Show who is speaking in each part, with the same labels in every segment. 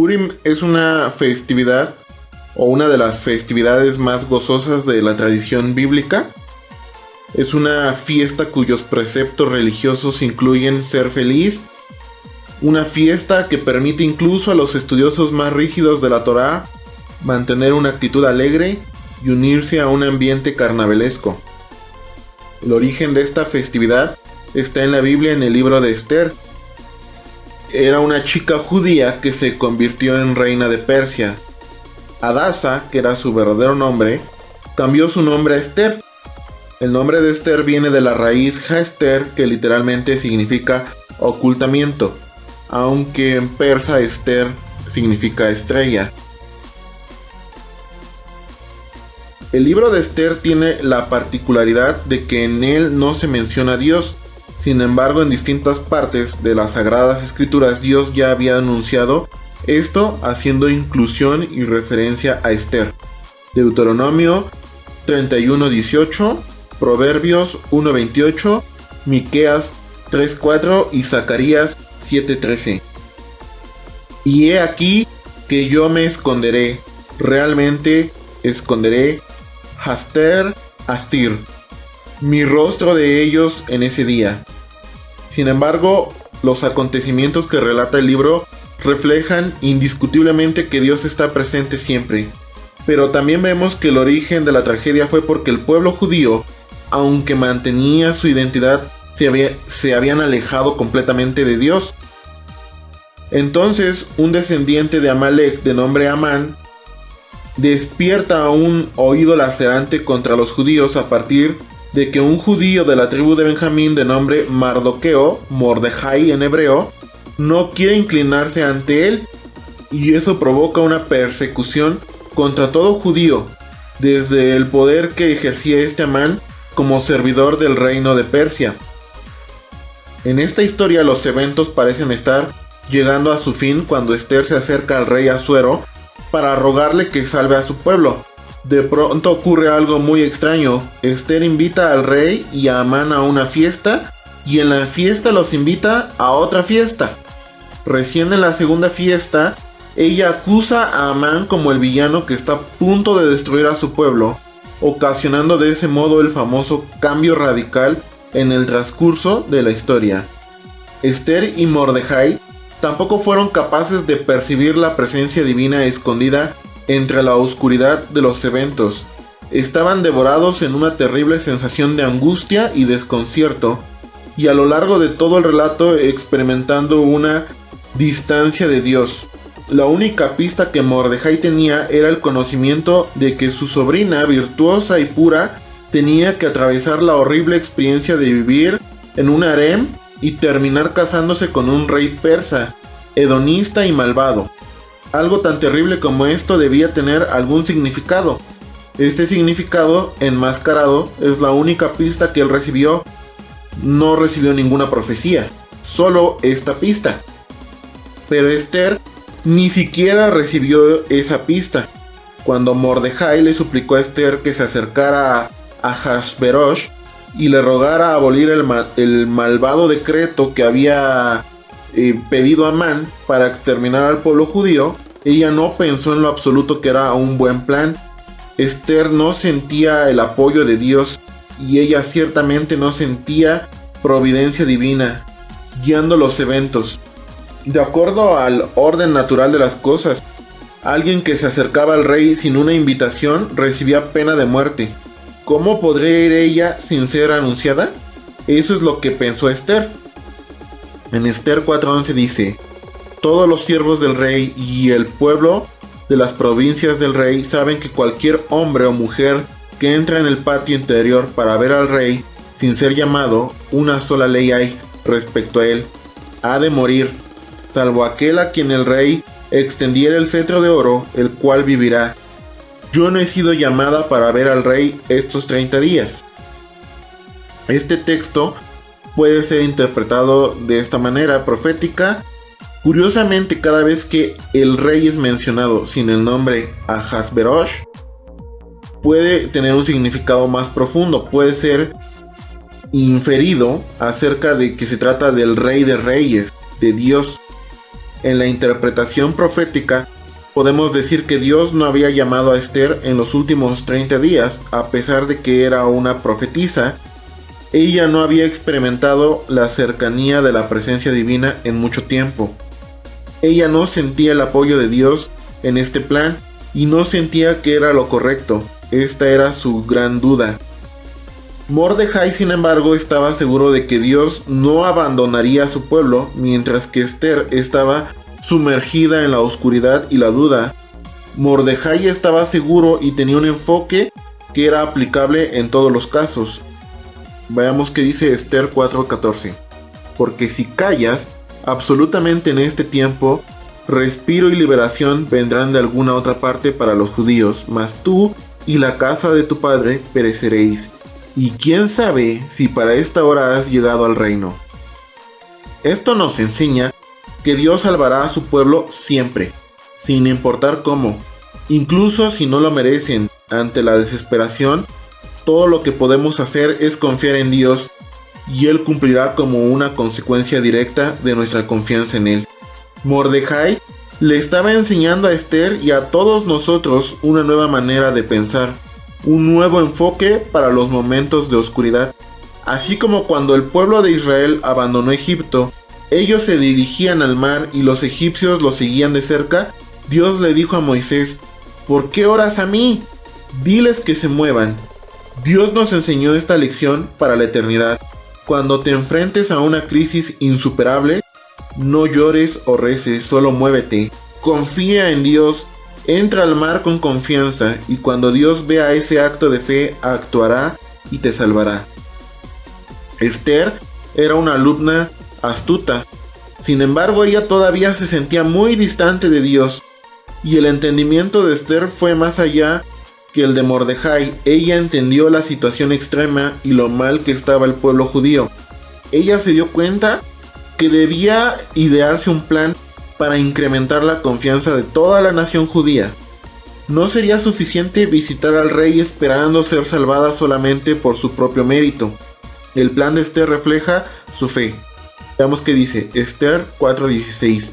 Speaker 1: Purim es una festividad o una de las festividades más gozosas de la tradición bíblica. Es una fiesta cuyos preceptos religiosos incluyen ser feliz, una fiesta que permite incluso a los estudiosos más rígidos de la Torá mantener una actitud alegre y unirse a un ambiente carnavalesco. El origen de esta festividad está en la Biblia, en el libro de Esther. Era una chica judía que se convirtió en reina de Persia. Hadasa, que era su verdadero nombre, cambió su nombre a Esther. El nombre de Esther viene de la raíz Haster, que literalmente significa ocultamiento, aunque en persa Esther significa estrella. El libro de Esther tiene la particularidad de que en él no se menciona a Dios. Sin embargo, en distintas partes de las Sagradas Escrituras Dios ya había anunciado esto, haciendo inclusión y referencia a Esther. Deuteronomio 31:18, Proverbios 1:28, Miqueas 3:4 y Zacarías 7:13. Y he aquí que yo me esconderé, realmente esconderé, Haster, Astir, mi rostro de ellos en ese día. Sin embargo, los acontecimientos que relata el libro reflejan indiscutiblemente que Dios está presente siempre. Pero también vemos que el origen de la tragedia fue porque el pueblo judío, aunque mantenía su identidad, se habían alejado completamente de Dios. Entonces, un descendiente de Amalek de nombre Amán despierta un oído lacerante contra los judíos a partir de que un judío de la tribu de Benjamín de nombre Mardoqueo, Mordejai en hebreo, no quiere inclinarse ante él, y eso provoca una persecución contra todo judío, desde el poder que ejercía este Amán como servidor del reino de Persia. En esta historia los eventos parecen estar llegando a su fin cuando Esther se acerca al rey Asuero para rogarle que salve a su pueblo. De pronto ocurre algo muy extraño. Esther invita al rey y a Amán a una fiesta, y en la fiesta los invita a otra fiesta. Recién en la segunda fiesta, ella acusa a Amán como el villano que está a punto de destruir a su pueblo, ocasionando de ese modo el famoso cambio radical en el transcurso de la historia. Esther y Mordejai tampoco fueron capaces de percibir la presencia divina escondida entre la oscuridad de los eventos. Estaban devorados en una terrible sensación de angustia y desconcierto, y a lo largo de todo el relato experimentando una distancia de Dios. La única pista que Mordejai tenía era el conocimiento de que su sobrina, virtuosa y pura, tenía que atravesar la horrible experiencia de vivir en un harem y terminar casándose con un rey persa, hedonista y malvado. Algo tan terrible como esto debía tener algún significado. Este significado enmascarado es la única pista que él recibió. No recibió ninguna profecía, solo esta pista. Pero Esther ni siquiera recibió esa pista. Cuando Mordejai le suplicó a Esther que se acercara a Ahasverosh y le rogara abolir el malvado decreto que había pedido a Amán para exterminar al pueblo judío, ella no pensó en lo absoluto que era un buen plan. Esther no sentía el apoyo de Dios, y ella ciertamente no sentía providencia divina guiando los eventos. De acuerdo al orden natural de las cosas, alguien que se acercaba al rey sin una invitación recibía pena de muerte. ¿Cómo podría ir ella sin ser anunciada? Eso es lo que pensó Esther. En Esther 4:11 dice: todos los siervos del rey y el pueblo de las provincias del rey saben que cualquier hombre o mujer que entra en el patio interior para ver al rey sin ser llamado, una sola ley hay respecto a él: ha de morir, salvo aquel a quien el rey extendiera el cetro de oro, el cual vivirá. Yo no he sido llamada para ver al rey estos 30 días. Este texto puede ser interpretado de esta manera profética. Curiosamente, cada vez que el rey es mencionado sin el nombre Ahasverosh, puede tener un significado más profundo. Puede ser inferido acerca de que se trata del rey de reyes, de Dios. En la interpretación profética, podemos decir que Dios no había llamado a Esther en los últimos 30 días, a pesar de que era una profetisa. Ella no había experimentado la cercanía de la presencia divina en mucho tiempo. Ella no sentía el apoyo de Dios en este plan y no sentía que era lo correcto. Esta era su gran duda. Mordejai, sin embargo, estaba seguro de que Dios no abandonaría a su pueblo, mientras que Esther estaba sumergida en la oscuridad y la duda. Mordejai estaba seguro y tenía un enfoque que era aplicable en todos los casos. Veamos qué dice Esther 4:14. Porque si callas, absolutamente en este tiempo, respiro y liberación vendrán de alguna otra parte para los judíos, mas tú y la casa de tu padre pereceréis. Y quién sabe si para esta hora has llegado al reino. Esto nos enseña que Dios salvará a su pueblo siempre, sin importar cómo, incluso si no lo merecen. Ante la desesperación, todo lo que podemos hacer es confiar en Dios y Él cumplirá como una consecuencia directa de nuestra confianza en Él. Mordejai le estaba enseñando a Esther y a todos nosotros una nueva manera de pensar, un nuevo enfoque para los momentos de oscuridad. Así como cuando el pueblo de Israel abandonó Egipto, ellos se dirigían al mar y los egipcios los seguían de cerca, Dios le dijo a Moisés: ¿por qué oras a mí? Diles que se muevan. Dios nos enseñó esta lección para la eternidad. Cuando te enfrentes a una crisis insuperable, no llores o reces, solo muévete. Confía en Dios, entra al mar con confianza y cuando Dios vea ese acto de fe, actuará y te salvará. Esther era una alumna astuta. Sin embargo, ella todavía se sentía muy distante de Dios. Y el entendimiento de Esther fue más allá que el de Mordejai. Ella entendió la situación extrema y lo mal que estaba el pueblo judío. Ella se dio cuenta que debía idearse un plan para incrementar la confianza de toda la nación judía. No sería suficiente visitar al rey esperando ser salvada solamente por su propio mérito. El plan de Esther refleja su fe. Veamos qué dice Esther 4:16.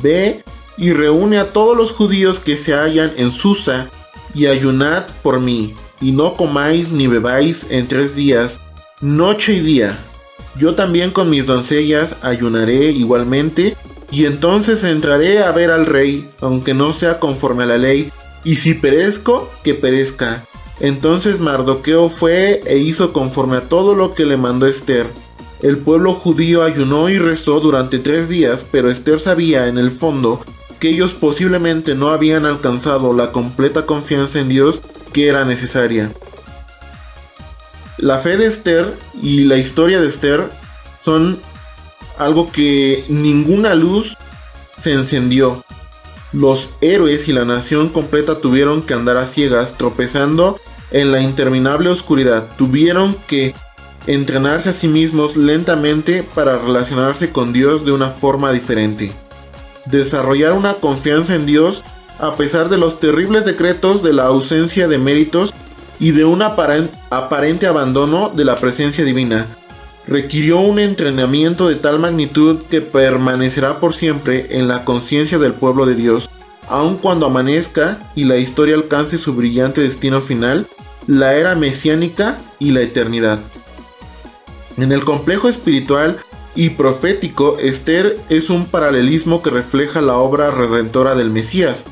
Speaker 1: Ve y reúne a todos los judíos que se hallan en Susa y ayunad por mí, y no comáis ni bebáis en 3 días, noche y día. Yo también con mis doncellas ayunaré igualmente, y entonces entraré a ver al rey, aunque no sea conforme a la ley, y si perezco, que perezca. Entonces Mardoqueo fue e hizo conforme a todo lo que le mandó Esther. El pueblo judío ayunó y rezó durante 3 días, pero Esther sabía en el fondo que ellos posiblemente no habían alcanzado la completa confianza en Dios que era necesaria. La fe de Esther y la historia de Esther son algo que ninguna luz se encendió. Los héroes y la nación completa tuvieron que andar a ciegas, tropezando en la interminable oscuridad. Tuvieron que entrenarse a sí mismos lentamente para relacionarse con Dios de una forma diferente. Desarrollar una confianza en Dios a pesar de los terribles decretos de la ausencia de méritos y de un aparente abandono de la presencia divina. Requirió un entrenamiento de tal magnitud que permanecerá por siempre en la conciencia del pueblo de Dios, aun cuando amanezca y la historia alcance su brillante destino final, la era mesiánica y la eternidad. En el complejo espiritual y profético, Esther es un paralelismo que refleja la obra redentora del Mesías,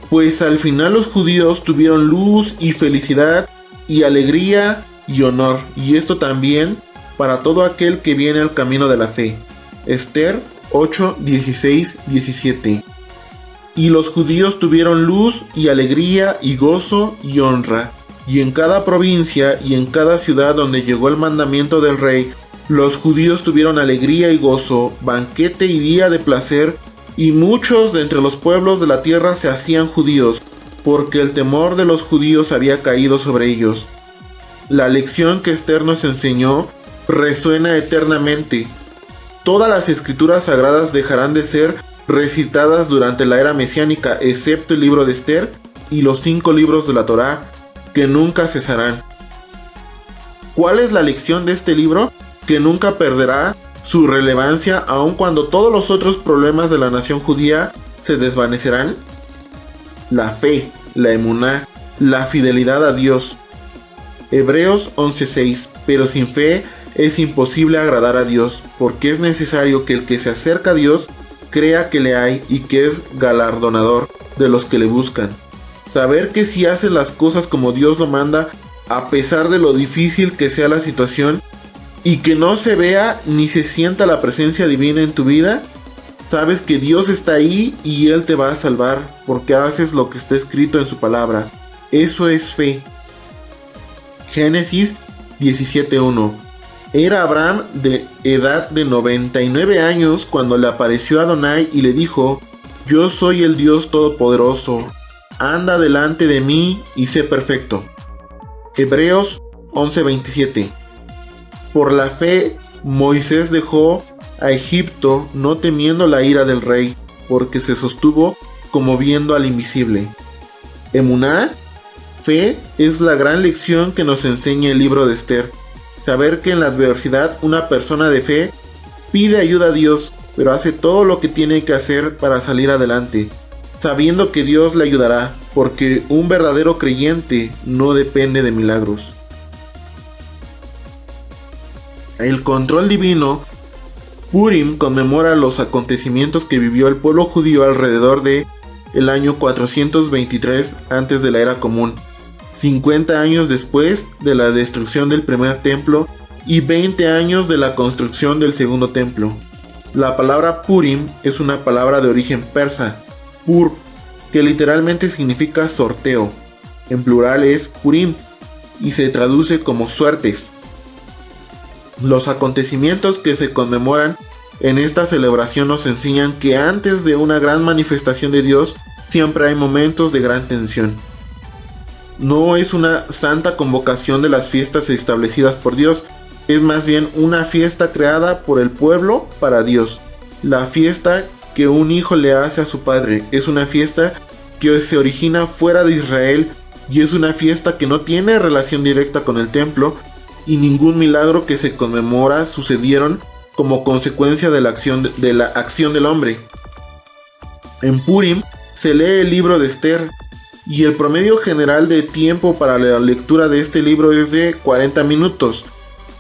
Speaker 1: pues al final los judíos tuvieron luz y felicidad y alegría y honor, y esto también para todo aquel que viene al camino de la fe. Esther 8, 16, 17. Y los judíos tuvieron luz y alegría y gozo y honra, y en cada provincia y en cada ciudad donde llegó el mandamiento del rey, los judíos tuvieron alegría y gozo, banquete y día de placer, y muchos de entre los pueblos de la tierra se hacían judíos, porque el temor de los judíos había caído sobre ellos. La lección que Esther nos enseñó resuena eternamente. Todas las escrituras sagradas dejarán de ser recitadas durante la era mesiánica, excepto el libro de Esther y los 5 libros de la Torá, que nunca cesarán. ¿Cuál es la lección de este libro? Que nunca perderá su relevancia aun cuando todos los otros problemas de la nación judía se desvanecerán? La fe, la emuná, la fidelidad a Dios. Hebreos 11:6. Pero sin fe es imposible agradar a Dios, porque es necesario que el que se acerca a Dios crea que le hay y que es galardonador de los que le buscan. Saber que si haces las cosas como Dios lo manda, a pesar de lo difícil que sea la situación, y que no se vea ni se sienta la presencia divina en tu vida, sabes que Dios está ahí y Él te va a salvar, porque haces lo que está escrito en su palabra. Eso es fe. Génesis 17:1. Era Abraham de edad de 99 años cuando le apareció Adonai y le dijo: Yo soy el Dios Todopoderoso, anda delante de mí y sé perfecto. Hebreos 11:27. Por la fe, Moisés dejó a Egipto no temiendo la ira del rey, porque se sostuvo como viendo al invisible. Emuná, fe, es la gran lección que nos enseña el libro de Esther. Saber que en la adversidad una persona de fe pide ayuda a Dios, pero hace todo lo que tiene que hacer para salir adelante, sabiendo que Dios le ayudará, porque un verdadero creyente no depende de milagros. El control divino. Purim conmemora los acontecimientos que vivió el pueblo judío alrededor de el año 423 antes de la era común, 50 años después de la destrucción del primer templo y 20 años de la construcción del segundo templo. La palabra Purim es una palabra de origen persa, pur, que literalmente significa sorteo. En plural es Purim y se traduce como suertes. Los acontecimientos que se conmemoran en esta celebración nos enseñan que antes de una gran manifestación de Dios siempre hay momentos de gran tensión. No es una santa convocación de las fiestas establecidas por Dios, es más bien una fiesta creada por el pueblo para Dios. La fiesta que un hijo le hace a su padre es una fiesta que se origina fuera de Israel y es una fiesta que no tiene relación directa con el templo, y ningún milagro que se conmemora sucedieron como consecuencia de la acción del hombre. En Purim se lee el libro de Esther, y el promedio general de tiempo para la lectura de este libro es de 40 minutos.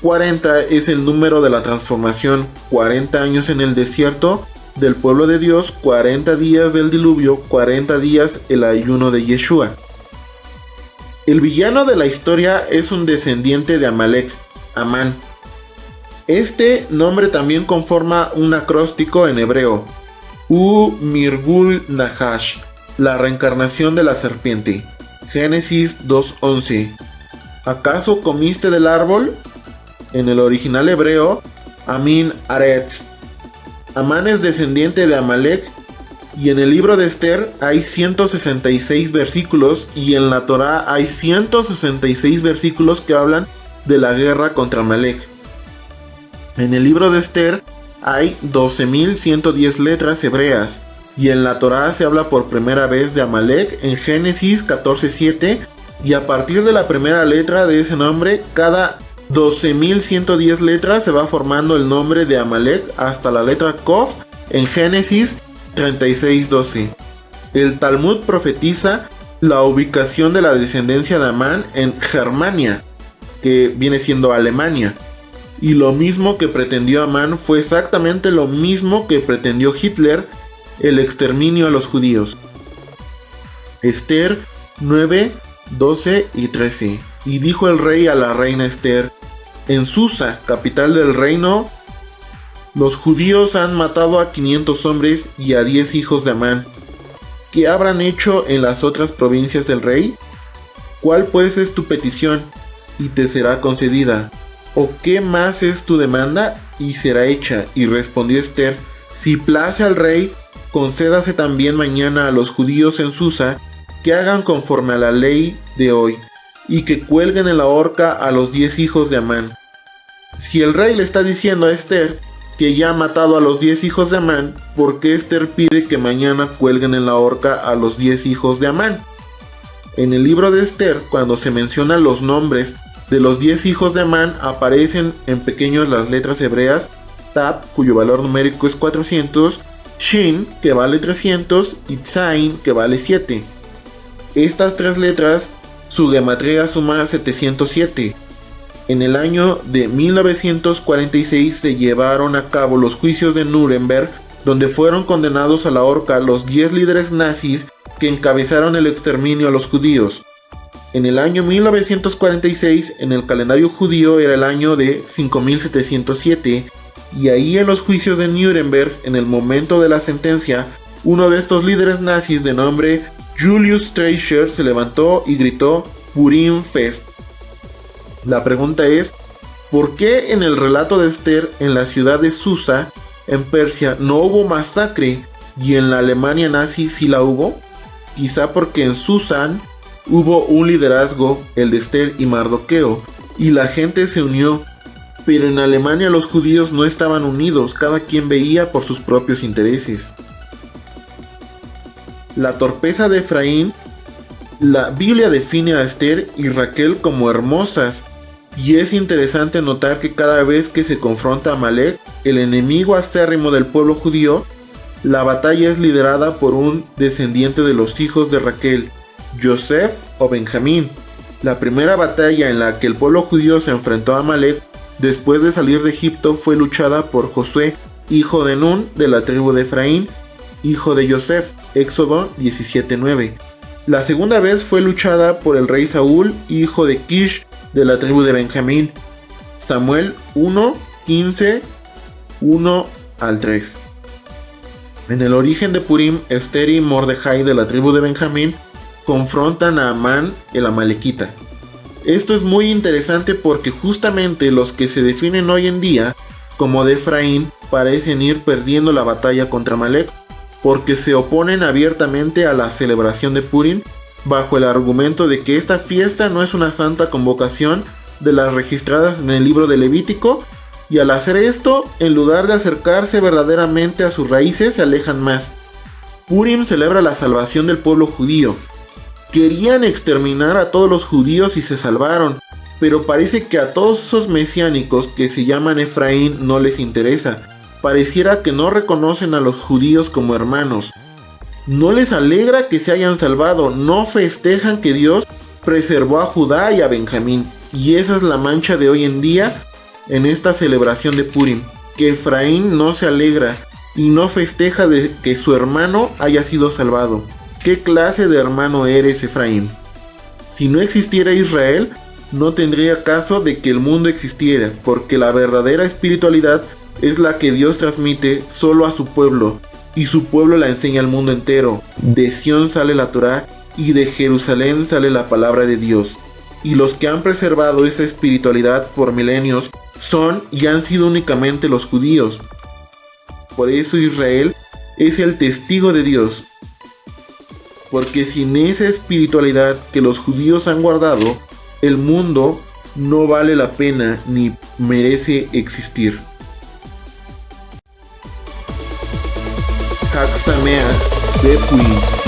Speaker 1: 40 es el número de la transformación, 40 años en el desierto del pueblo de Dios, 40 días del diluvio, 40 días el ayuno de Yeshua. El villano de la historia es un descendiente de Amalek, Amán. Este nombre también conforma un acróstico en hebreo, U-Mirgul Nahash, la reencarnación de la serpiente. Génesis 2:11. ¿Acaso comiste del árbol? En el original hebreo, Amin Aretz. Amán es descendiente de Amalek. Y en el libro de Esther hay 166 versículos y en la Torá hay 166 versículos que hablan de la guerra contra Amalek. En el libro de Esther hay 12.110 letras hebreas y en la Torá se habla por primera vez de Amalek en Génesis 14:7 y a partir de la primera letra de ese nombre, cada 12.110 letras se va formando el nombre de Amalek hasta la letra Kof en Génesis 36:12. El Talmud profetiza la ubicación de la descendencia de Amán en Germania, que viene siendo Alemania. Y lo mismo que pretendió Amán fue exactamente lo mismo que pretendió Hitler, el exterminio a los judíos. Esther 9, 12 y 13. Y dijo el rey a la reina Esther: en Susa, capital del reino, los judíos han matado a 500 hombres y a 10 hijos de Amán. ¿Qué habrán hecho en las otras provincias del rey? ¿Cuál pues es tu petición? Y te será concedida. ¿O qué más es tu demanda? Y será hecha. Y respondió Esther: si place al rey, concédase también mañana a los judíos en Susa que hagan conforme a la ley de hoy, y que cuelguen en la horca a los 10 hijos de Amán. Si el rey le está diciendo a Esther que ya ha matado a los 10 hijos de Amán, ¿por qué Esther pide que mañana cuelguen en la horca a los 10 hijos de Amán? En el libro de Esther, cuando se mencionan los nombres de los 10 hijos de Amán, aparecen en pequeños las letras hebreas Tab, cuyo valor numérico es 400, Shin, que vale 300, y Zain, que vale 7. Estas tres letras, su gematría suma 707. En el año de 1946 se llevaron a cabo los juicios de Nuremberg, donde fueron condenados a la horca los 10 líderes nazis que encabezaron el exterminio a los judíos. En el año 1946, en el calendario judío, era el año de 5707, y ahí en los juicios de Nuremberg, en el momento de la sentencia, uno de estos líderes nazis de nombre Julius Streicher se levantó y gritó Purim Fest. La pregunta es, ¿por qué en el relato de Esther en la ciudad de Susa, en Persia, no hubo masacre y en la Alemania nazi sí la hubo? Quizá porque en Susan hubo un liderazgo, el de Esther y Mardoqueo, y la gente se unió, pero en Alemania los judíos no estaban unidos, cada quien veía por sus propios intereses. La torpeza de Efraín. La Biblia define a Esther y Raquel como hermosas, y es interesante notar que cada vez que se confronta a Amalek, el enemigo acérrimo del pueblo judío, la batalla es liderada por un descendiente de los hijos de Raquel, Joseph o Benjamín. La primera batalla en la que el pueblo judío se enfrentó a Amalek después de salir de Egipto fue luchada por Josué, hijo de Nun, de la tribu de Efraín, hijo de Joseph, Éxodo 17:9. La segunda vez fue luchada por el rey Saúl, hijo de Kish, de la tribu de Benjamín, Samuel 1:15, 1-3. En el origen de Purim, Esther y Mordejai de la tribu de Benjamín confrontan a Amán, el amalekita. Esto es muy interesante porque justamente los que se definen hoy en día como de Efraín parecen ir perdiendo la batalla contra Amalek, porque se oponen abiertamente a la celebración de Purim bajo el argumento de que esta fiesta no es una santa convocación de las registradas en el libro de Levítico, y al hacer esto, en lugar de acercarse verdaderamente a sus raíces, se alejan más. Purim celebra la salvación del pueblo judío. Querían exterminar a todos los judíos y se salvaron, pero parece que a todos esos mesiánicos que se llaman Efraín no les interesa. Pareciera que no reconocen a los judíos como hermanos. No les alegra que se hayan salvado, no festejan que Dios preservó a Judá y a Benjamín. Y esa es la mancha de hoy en día en esta celebración de Purim, que Efraín no se alegra y no festeja de que su hermano haya sido salvado. ¿Qué clase de hermano eres, Efraín? Si no existiera Israel, no tendría caso de que el mundo existiera, porque la verdadera espiritualidad es la que Dios transmite solo a su pueblo, y su pueblo la enseña al mundo entero. De Sión sale la Torá, y de Jerusalén sale la palabra de Dios. Y los que han preservado esa espiritualidad por milenios son y han sido únicamente los judíos. Por eso Israel es el testigo de Dios. Porque sin esa espiritualidad que los judíos han guardado, el mundo no vale la pena ni merece existir. Hag Sameach de Purim.